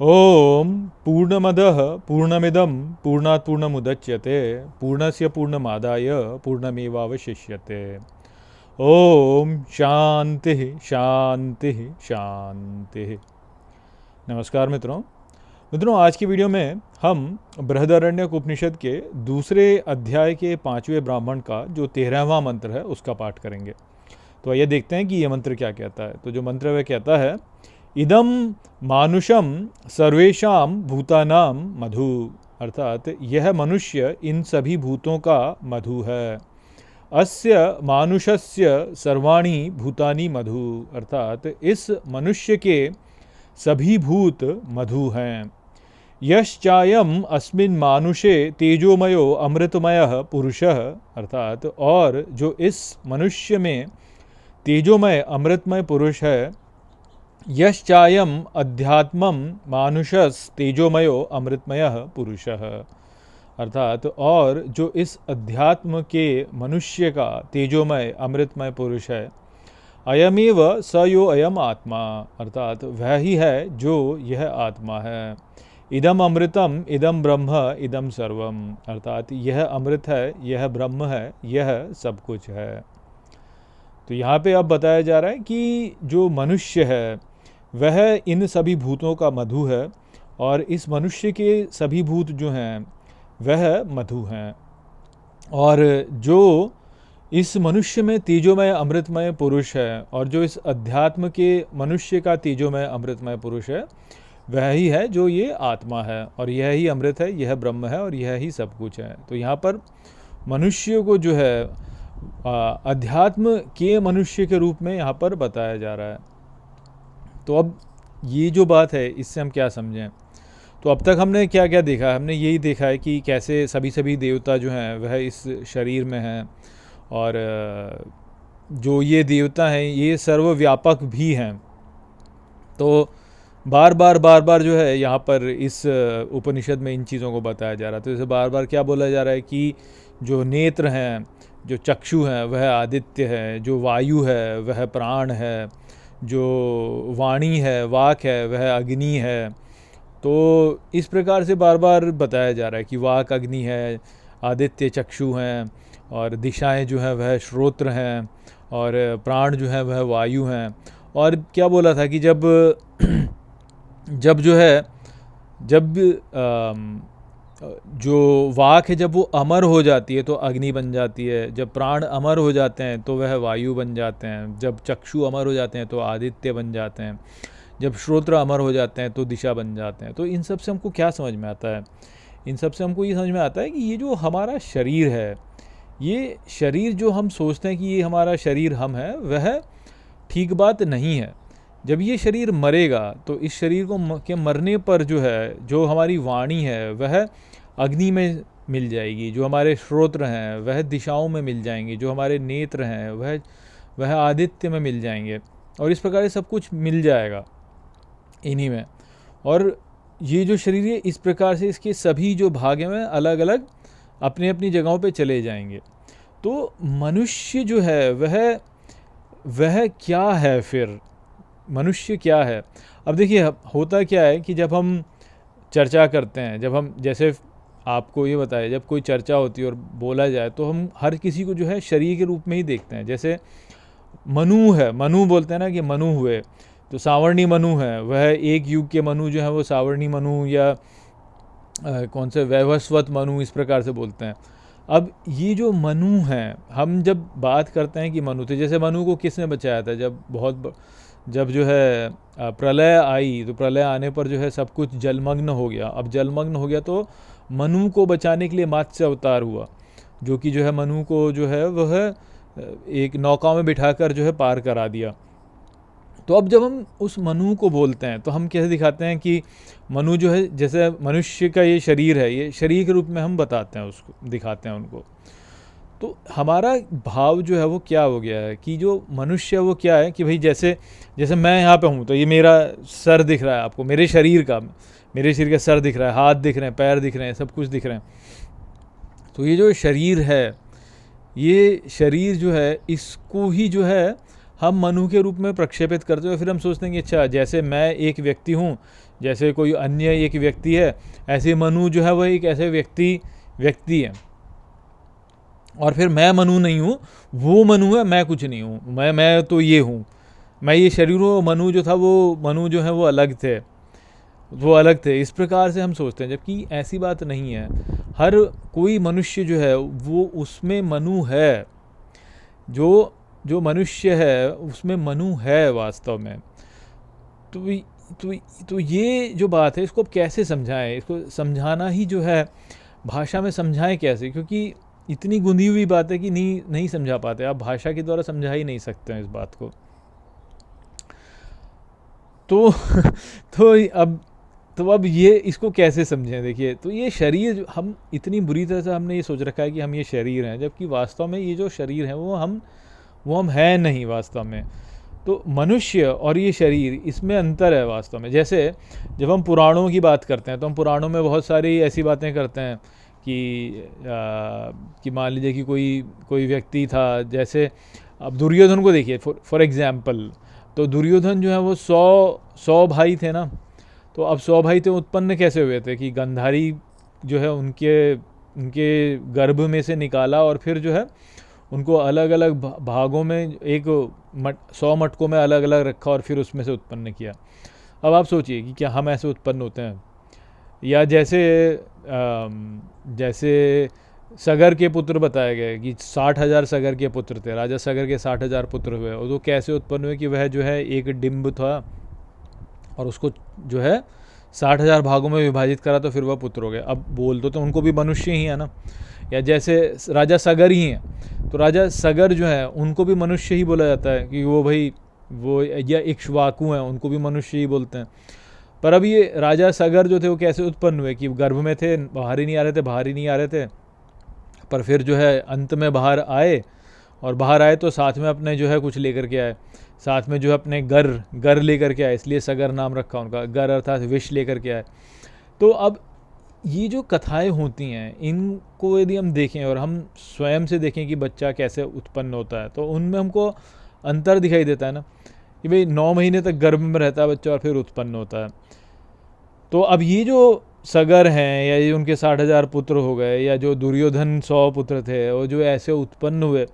ओम पूर्णमदः पूर्णमिदं पूर्णात् पूर्णमुदच्यते पूर्णस्य पूर्णमादाय पूर्णमेवावशिष्यते। ओम शांति शांति शांति। नमस्कार मित्रों, आज की वीडियो में हम बृहदारण्यक उपनिषद के दूसरे अध्याय के 5वें ब्राह्मण का जो 13वां मंत्र है उसका पाठ करेंगे। तो आइए देखते हैं कि ये मंत्र क्या कहता है। तो जो मंत्र वह कहता है, इदम मानुषम सर्वेशाम भूतानाम मधु, अर्थात यह मनुष्य इन सभी भूतों का मधु है। अस्य मानुषस्य सर्वाणि भूतानि मधु, अर्थात इस मनुष्य के सभी भूत मधु हैं। यश्चायम अस्मिन् मानुषे तेजोमयो अमृतमयः पुरुषः, अर्थात और जो इस मनुष्य में तेजोमय अमृतमय पुरुष है। यश्चायम अध्यात्मम मानुषस तेजोमयो अमृतमयः पुरुषः, अर्थात और जो इस अध्यात्म के मनुष्य का तेजोमय अमृतमय पुरुष है। अयमेव स यो अयम आत्मा, अर्थात वह ही है जो यह आत्मा है। इदम अमृतम इदम ब्रह्म इदम सर्वम, अर्थात यह अमृत है, यह ब्रह्म है, यह सब कुछ है। तो यहाँ पे अब बताया जा रहा है कि जो मनुष्य है वह इन सभी भूतों का मधु है और इस मनुष्य के सभी भूत जो हैं वह मधु हैं। और जो इस मनुष्य में तेजोमय अमृतमय पुरुष है और जो इस अध्यात्म के मनुष्य का तेजोमय अमृतमय पुरुष है, वह ही है जो ये आत्मा है और यह ही अमृत है, यह ब्रह्म है और यह ही सब कुछ है। तो यहाँ पर मनुष्य को जो है अध्यात्म के मनुष्य के रूप में यहाँ पर बताया जा रहा है। तो अब ये जो बात है इससे हम क्या समझें। तो अब तक हमने क्या क्या देखा है, हमने यही देखा है कि कैसे सभी देवता जो हैं वह इस शरीर में हैं और जो ये देवता हैं ये सर्वव्यापक भी हैं। तो बार बार जो है यहाँ पर इस उपनिषद में इन चीज़ों को बताया जा रहा है। तो जैसे बार बार क्या बोला जा रहा है कि जो नेत्र हैं, जो चक्षु हैं वह आदित्य है, जो वायु है वह प्राण है, जो वाणी है वाक है वह अग्नि है। तो इस प्रकार से बार बार बताया जा रहा है कि वाक अग्नि है, आदित्य चक्षु हैं और दिशाएं जो है वह श्रोत्र हैं और प्राण जो है वह वायु हैं। और क्या बोला था कि जब जो वाक है जब वो अमर हो जाती है तो अग्नि बन जाती है, जब प्राण अमर हो जाते हैं तो वह वायु बन जाते हैं, जब चक्षु अमर हो जाते हैं तो आदित्य बन जाते हैं, जब श्रोत्र अमर हो जाते हैं तो दिशा बन जाते हैं। तो इन सब से हमको क्या समझ में आता है? इन सब से हमको ये समझ में आता है कि ये जो हमारा शरीर है, ये शरीर जो हम सोचते हैं कि ये हमारा शरीर हम है, वह ठीक बात नहीं है। जब ये शरीर मरेगा तो इस शरीर को के मरने पर जो है, जो हमारी वाणी है वह अग्नि में मिल जाएगी, जो हमारे श्रोत्र हैं वह दिशाओं में मिल जाएंगे, जो हमारे नेत्र हैं वह आदित्य में मिल जाएंगे और इस प्रकार से सब कुछ मिल जाएगा इन्हीं में। और ये जो शरीर है इस प्रकार से इसके सभी जो भाग हैं अलग अलग अपनी अपनी जगहों पे चले जाएंगे। तो मनुष्य जो है वह क्या है? फिर मनुष्य क्या है? अब देखिए होता क्या है कि जब हम चर्चा करते हैं, जब हम जैसे आपको ये बताया, जब कोई चर्चा होती है और बोला जाए तो हम हर किसी को जो है शरीर के रूप में ही देखते हैं। जैसे मनु है, मनु बोलते हैं ना कि मनु हुए, तो सावर्णी मनु है, वह एक युग के मनु जो है वो सावर्णी मनु या कौन से वैवस्वत मनु इस प्रकार से बोलते हैं। अब ये जो मनु हैं, हम जब बात करते हैं कि मनु थे, जैसे मनु को किसने बचाया था? जब जो है प्रलय आई तो प्रलय आने पर जो है सब कुछ जलमग्न हो गया। अब जलमग्न हो गया तो मनु को बचाने के लिए मत्स्य अवतार हुआ, जो कि जो है मनु को जो है वह एक नौका में बिठाकर जो है पार करा दिया। तो अब जब हम उस मनु को बोलते हैं तो हम कैसे दिखाते हैं कि मनु जो है, जैसे मनुष्य का ये शरीर है, ये शरीर के रूप में हम बताते हैं, उसको दिखाते हैं उनको। तो हमारा भाव जो है वो क्या हो गया है कि जो मनुष्य है वो क्या है कि भाई जैसे मैं यहाँ पे हूँ तो ये मेरा सर दिख रहा है आपको, मेरे शरीर का सर दिख रहा है, हाथ दिख रहे हैं, पैर दिख रहे हैं, सब कुछ दिख रहे हैं। तो ये जो शरीर है, ये शरीर जो है इसको ही जो है हम मनु के रूप में प्रक्षेपित करते हुए फिर हम सोचते हैं कि अच्छा जैसे मैं एक व्यक्ति हूँ, जैसे कोई अन्य एक व्यक्ति है, ऐसे मनु जो है वह एक ऐसे व्यक्ति है। और फिर मैं मनु नहीं हूँ, वो मनु है, मैं कुछ नहीं हूँ, मैं तो ये हूँ, मैं ये शरीर हूँ। मनु जो था वो मनु जो है वो अलग थे, वो अलग थे। इस प्रकार से हम सोचते हैं, जबकि ऐसी बात नहीं है। हर कोई मनुष्य जो है वो उसमें मनु है, जो मनुष्य है उसमें मनु है वास्तव में। तो तो तो ये जो बात है इसको कैसे समझाएं, इसको समझाना ही जो है भाषा में समझाएं कैसे, क्योंकि इतनी गुंदी हुई बात है कि नहीं समझा पाते आप, भाषा के द्वारा समझा ही नहीं सकते हैं इस बात को। तो तो अब ये इसको कैसे समझें। देखिए, तो ये शरीर, हम इतनी बुरी तरह से हमने ये सोच रखा है कि हम ये शरीर हैं, जबकि वास्तव में ये जो शरीर है वो हम हैं नहीं वास्तव में। तो मनुष्य और ये शरीर, इसमें अंतर है वास्तव में। जैसे जब हम पुराणों की बात करते हैं तो हम पुराणों में बहुत सारी ऐसी बातें करते हैं कि मान लीजिए कि कोई व्यक्ति था, जैसे अब दुर्योधन को देखिए फॉर एग्जाम्पल। तो दुर्योधन जो है वो 100 भाई थे ना। तो अब 100 भाई थे, उत्पन्न कैसे हुए थे कि गंधारी जो है उनके गर्भ में से निकाला और फिर जो है उनको अलग अलग भागों में 100 मटकों में अलग अलग रखा और फिर उसमें से उत्पन्न किया। अब आप सोचिए कि क्या हम ऐसे उत्पन्न होते हैं? या जैसे सगर के पुत्र बताए गए कि 60,000 सगर के पुत्र थे, राजा सगर के 60,000 पुत्र हुए। और वो कैसे उत्पन्न हुए कि वह जो है एक डिंब था और उसको जो है 60,000 भागों में विभाजित करा तो फिर वह पुत्र हो गया। अब बोल तो उनको भी मनुष्य ही है ना। या जैसे राजा सगर ही हैं, तो राजा सगर जो है उनको भी मनुष्य ही बोला जाता है कि वो या इक्ष्वाकु हैं, उनको भी मनुष्य ही बोलते हैं। पर अब ये राजा सगर जो थे वो कैसे उत्पन्न हुए कि गर्भ में थे, बाहर ही नहीं आ रहे थे, पर फिर जो है अंत में बाहर आए। और बाहर आए तो साथ में अपने जो है कुछ लेकर के आए, साथ में जो है अपने गर लेकर के आए, इसलिए सगर नाम रखा उनका। गर अर्थात विष लेकर के आए। तो अब ये जो कथाएं होती हैं, इनको यदि हम देखें और हम स्वयं से देखें कि बच्चा कैसे उत्पन्न होता है, तो उनमें हमको अंतर दिखाई देता है ना कि भाई 9 महीने तक गर्भ में रहता है बच्चा और फिर उत्पन्न होता है। तो अब ये जो सगर हैं या ये उनके 60,000 पुत्र हो गए, या जो दुर्योधन 100 पुत्र थे और जो ऐसे उत्पन्न हुए,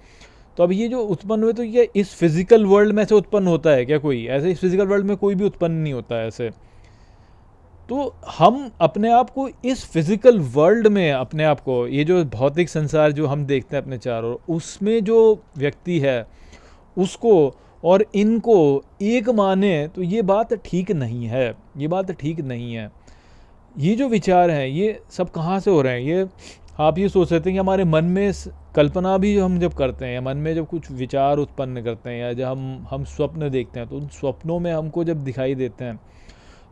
तो अब ये जो उत्पन्न हुए, तो ये इस फिजिकल वर्ल्ड में से उत्पन्न होता है क्या कोई? ऐसे इस फिजिकल वर्ल्ड में कोई भी उत्पन्न नहीं होता है ऐसे। तो हम अपने आप को इस फिजिकल वर्ल्ड में, अपने आप को, ये जो भौतिक संसार जो हम देखते हैं अपने चारों, उसमें जो व्यक्ति है उसको और इनको एक माने, तो ये बात ठीक नहीं है। ये बात ठीक नहीं है। ये जो विचार हैं ये सब कहाँ से हो रहे हैं? ये आप ये सोच सकते हैं कि हमारे मन में कल्पना भी हम जब करते हैं, या मन में जब कुछ विचार उत्पन्न करते हैं, या जब हम स्वप्न देखते हैं, तो उन स्वप्नों में हमको जब दिखाई देते हैं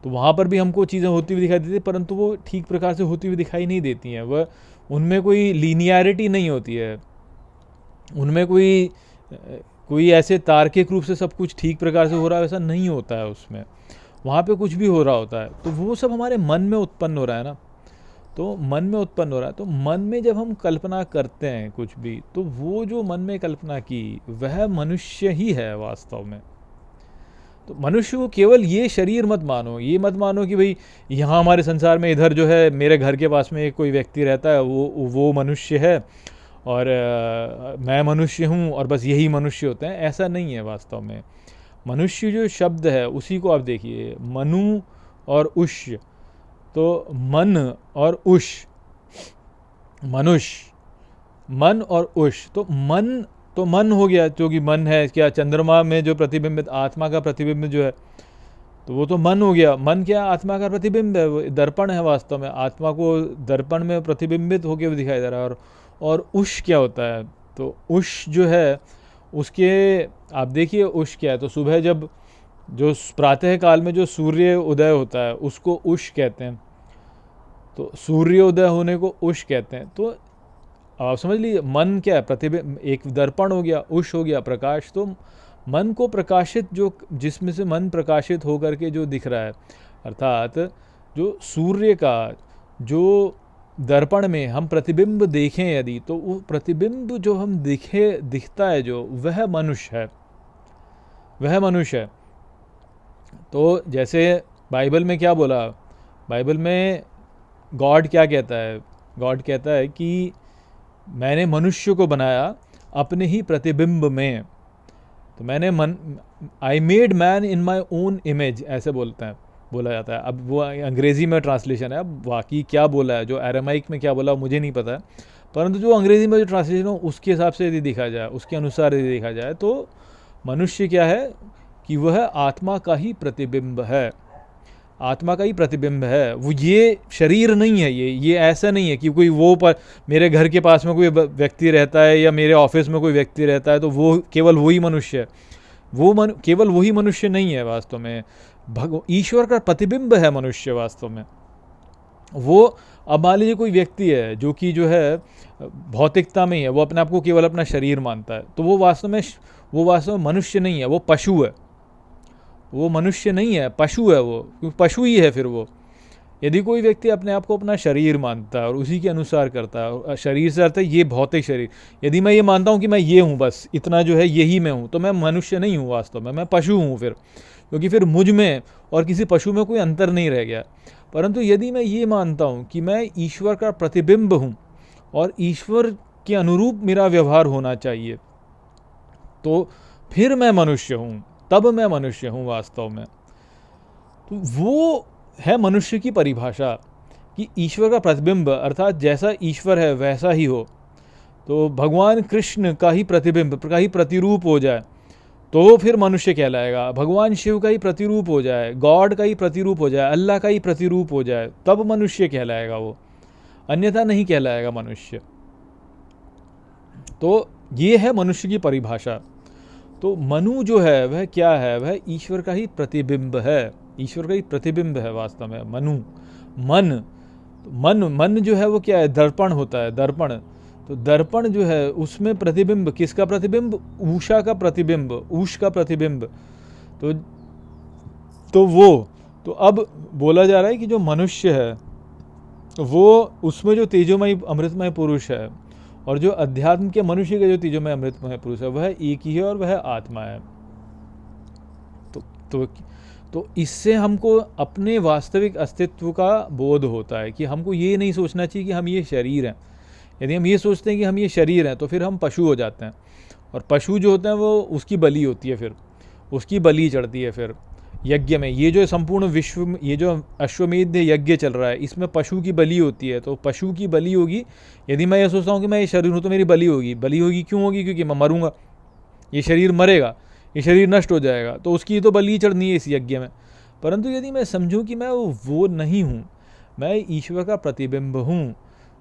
तो वहाँ पर भी हमको चीज़ें होती हुई दिखाई देती है, परंतु वो ठीक प्रकार से होती हुई दिखाई नहीं देती हैं। वह उनमें कोई लीनियरिटी नहीं होती है, उनमें कोई ऐसे तार्किक रूप से सब कुछ ठीक प्रकार से हो रहा है वैसा नहीं होता है। उसमें वहाँ पे कुछ भी हो रहा होता है। तो वो सब हमारे मन में उत्पन्न हो रहा है ना। तो मन में उत्पन्न हो रहा है, तो मन में जब हम कल्पना करते हैं कुछ भी, तो वो जो मन में कल्पना की वह मनुष्य ही है वास्तव में। तो मनुष्य को केवल ये शरीर मत मानो, ये मत मानो कि भाई यहाँ हमारे संसार में इधर जो है मेरे घर के पास में एक कोई व्यक्ति रहता है, वो मनुष्य है और मैं मनुष्य हूँ और बस यही मनुष्य होते हैं। ऐसा नहीं है वास्तव में। मनुष्य जो शब्द है उसी को आप देखिए, मनु और उष। तो मन और उष, मनुष्य, मन और उष। तो मन हो गया, जो कि मन है क्या, चंद्रमा में जो प्रतिबिंबित आत्मा का प्रतिबिंब जो है, तो वो तो मन हो गया। मन क्या, आत्मा का प्रतिबिंब है, वो दर्पण है वास्तव में। आत्मा को दर्पण में प्रतिबिंबित होकर भी दिखाई दे रहा है। और उष क्या होता है? तो उष जो है उसके, आप देखिए उष क्या है। तो सुबह जब जो प्रातः काल में जो सूर्य उदय होता है उसको उष कहते हैं। तो सूर्योदय होने को उष कहते हैं। तो आप समझ लीजिए, मन क्या है, प्रतिबिंब, एक दर्पण हो गया, उष हो गया प्रकाश। तो मन को प्रकाशित, जो जिसमें से मन प्रकाशित होकर के जो दिख रहा है, अर्थात जो सूर्य का जो दर्पण में हम प्रतिबिंब देखें यदि, तो वो प्रतिबिंब जो हम दिखता है जो, वह मनुष्य है, वह मनुष्य है। तो जैसे बाइबल में क्या बोला, बाइबल में गॉड क्या कहता है, गॉड कहता है कि मैंने मनुष्य को बनाया अपने ही प्रतिबिंब में। तो मैंने I made man in my own image, ऐसे बोला जाता है। अब वो अंग्रेज़ी में ट्रांसलेशन है, अब बाकी क्या बोला है, जो अरामाइक में क्या बोला मुझे नहीं पता है, परंतु जो अंग्रेज़ी में जो ट्रांसलेशन हो उसके हिसाब से यदि देखा जाए, उसके अनुसार यदि देखा जाए, तो मनुष्य क्या है कि वह आत्मा का ही प्रतिबिंब है, आत्मा का ही प्रतिबिंब है। वो ये शरीर नहीं है, ये ऐसा नहीं है कि कोई वो पर मेरे घर के पास में कोई व्यक्ति रहता है या मेरे ऑफिस में कोई व्यक्ति रहता है तो वो केवल वही मनुष्य है। वो केवल वही मनुष्य नहीं है वास्तव में, ईश्वर का प्रतिबिंब है मनुष्य वास्तव में। वो अब मान लीजिए कोई व्यक्ति है जो कि जो है भौतिकता में ही है, वो अपने आप को केवल अपना शरीर मानता है, तो वो वास्तव में मनुष्य नहीं है, वो पशु है। वो मनुष्य नहीं है, पशु है वो, क्योंकि पशु ही है फिर वो। यदि कोई व्यक्ति अपने आप को अपना शरीर मानता है और उसी के अनुसार करता है, शरीर से अर्थ है ये भौतिक शरीर, यदि मैं ये मानता हूँ कि मैं ये हूँ, बस इतना जो है यही मैं हूँ, तो मैं मनुष्य नहीं हूँ वास्तव में, मैं पशु हूँ फिर, क्योंकि फिर मुझ में और किसी पशु में कोई अंतर नहीं रह गया। परंतु यदि मैं ये मानता हूँ कि मैं ईश्वर का प्रतिबिंब हूँ और ईश्वर के अनुरूप मेरा व्यवहार होना चाहिए, तो फिर मैं मनुष्य हूँ, तब मैं मनुष्य हूँ वास्तव में। तो वो है मनुष्य की परिभाषा कि ईश्वर का प्रतिबिंब, अर्थात जैसा ईश्वर है वैसा ही हो। तो भगवान कृष्ण का ही प्रतिबिंब, का ही प्रतिरूप हो जाए तो फिर मनुष्य कहलाएगा। भगवान शिव का ही प्रतिरूप हो जाए, गॉड का ही प्रतिरूप हो जाए, अल्लाह का ही प्रतिरूप हो जाए, तब मनुष्य कहलाएगा वो, अन्यथा नहीं कहलाएगा मनुष्य। तो ये है मनुष्य की परिभाषा। तो मनु जो है वह क्या है, वह ईश्वर का ही प्रतिबिंब है, ईश्वर का ही प्रतिबिंब है वास्तव में मनु। मन जो है वो क्या है, दर्पण होता है, दर्पण। तो दर्पण जो है उसमें प्रतिबिंब, किसका प्रतिबिंब, ऊषा का प्रतिबिंब, ऊष का प्रतिबिंब। तो अब बोला जा रहा है कि जो मनुष्य है वो, उसमें जो तेजोमय अमृतमय पुरुष है और जो अध्यात्म के मनुष्य का जो तेजोमय अमृतमय पुरुष है वह एक ही है और वह आत्मा है। तो इससे हमको अपने वास्तविक अस्तित्व का बोध होता है कि हमको ये नहीं सोचना चाहिए कि हम ये शरीर हैं। यदि हम ये सोचते हैं कि हम ये शरीर हैं तो फिर हम पशु हो जाते हैं, और पशु जो होते हैं वो उसकी बलि होती है, फिर उसकी बलि चढ़ती है फिर यज्ञ में। ये जो संपूर्ण विश्व, ये जो अश्वमेध यज्ञ चल रहा है, इसमें पशु की बलि होती है। तो पशु की बलि होगी, यदि मैं ये सोचता हूँ कि मैं ये शरीर हूँ तो मेरी बलि होगी। क्यों होगी? क्योंकि मैं मरूंगा, ये शरीर मरेगा, ये शरीर नष्ट हो जाएगा, तो उसकी तो बलि चढ़नी है इस यज्ञ में। परंतु यदि मैं समझूं कि मैं वो नहीं हूँ, मैं ईश्वर का प्रतिबिंब हूँ,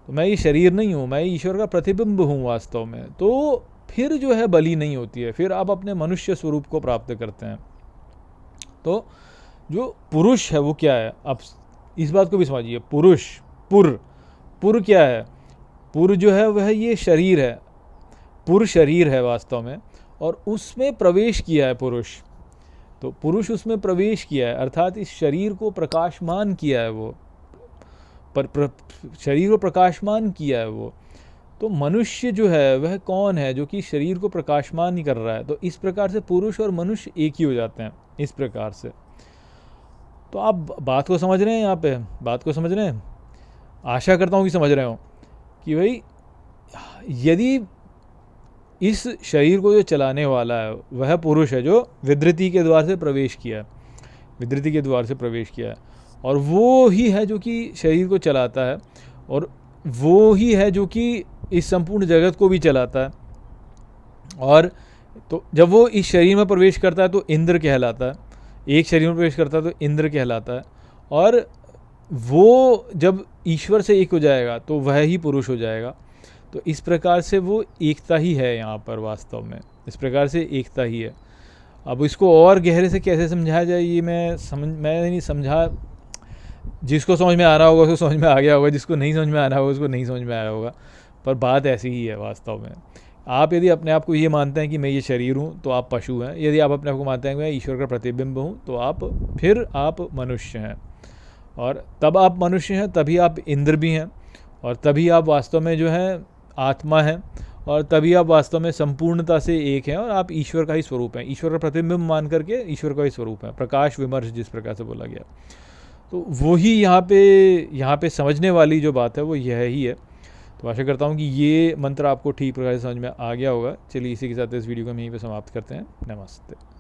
तो मैं ये शरीर नहीं हूँ, मैं ईश्वर का प्रतिबिंब हूँ वास्तव में, तो फिर जो है बलि नहीं होती है, फिर आप अपने मनुष्य स्वरूप को प्राप्त करते हैं। तो जो पुरुष है वो क्या है, अब इस बात को भी समझिए। पुर क्या है? पुर जो है वह ये शरीर है, पुर शरीर है वास्तव में, और उसमें प्रवेश किया है पुरुष। तो पुरुष उसमें प्रवेश किया है, अर्थात इस शरीर को प्रकाशमान किया है वो, शरीर को प्रकाशमान किया है वो। तो मनुष्य जो है वह कौन है जो कि शरीर को प्रकाशमान ही कर रहा है? तो इस प्रकार से पुरुष और मनुष्य एक ही हो जाते हैं, इस प्रकार से। तो आप बात को समझ रहे हैं, यहाँ पे बात को समझ रहे हैं, आशा करता हूँ कि समझ रहे हो कि भाई यदि इस शरीर को जो चलाने वाला है वह पुरुष है जो विधृति के द्वार से प्रवेश किया है, विधृति के द्वार से प्रवेश किया है, और वो ही है जो कि शरीर को चलाता है, और वो ही है जो कि इस संपूर्ण जगत को भी चलाता है। और तो जब वो इस शरीर में प्रवेश करता है तो इंद्र कहलाता है, एक शरीर में प्रवेश करता है तो इंद्र कहलाता है, और वो जब ईश्वर से एक हो जाएगा तो वह ही पुरुष हो जाएगा। तो इस प्रकार से वो एकता ही है यहाँ पर वास्तव में, इस प्रकार से एकता ही है। अब इसको और गहरे से कैसे समझाया जाए ये मैं नहीं समझा। जिसको समझ में आ रहा होगा उसको समझ में आ गया होगा, जिसको नहीं समझ में आ रहा होगा उसको नहीं समझ में आया होगा, पर बात ऐसी ही है वास्तव में। आप यदि अपने आप को ये मानते हैं कि मैं ये शरीर हूँ तो आप पशु हैं, यदि आप अपने आप को मानते हैं कि मैं ईश्वर का प्रतिबिंब हूँ तो आप मनुष्य हैं, और तब आप मनुष्य हैं तभी आप इंद्र भी हैं, और तभी आप वास्तव में जो है आत्मा हैं, और तभी आप वास्तव में संपूर्णता से एक हैं और आप ईश्वर का ही स्वरूप हैं, ईश्वर का प्रतिबिंब मान करके ईश्वर का ही स्वरूप है, प्रकाश विमर्श जिस प्रकार से बोला गया। तो वही यहाँ पे समझने वाली जो बात है वो यह ही है। तो आशा करता हूँ कि ये मंत्र आपको ठीक प्रकार से समझ में आ गया होगा। चलिए इसी के साथ इस वीडियो को हम यहीं पे समाप्त करते हैं। नमस्ते।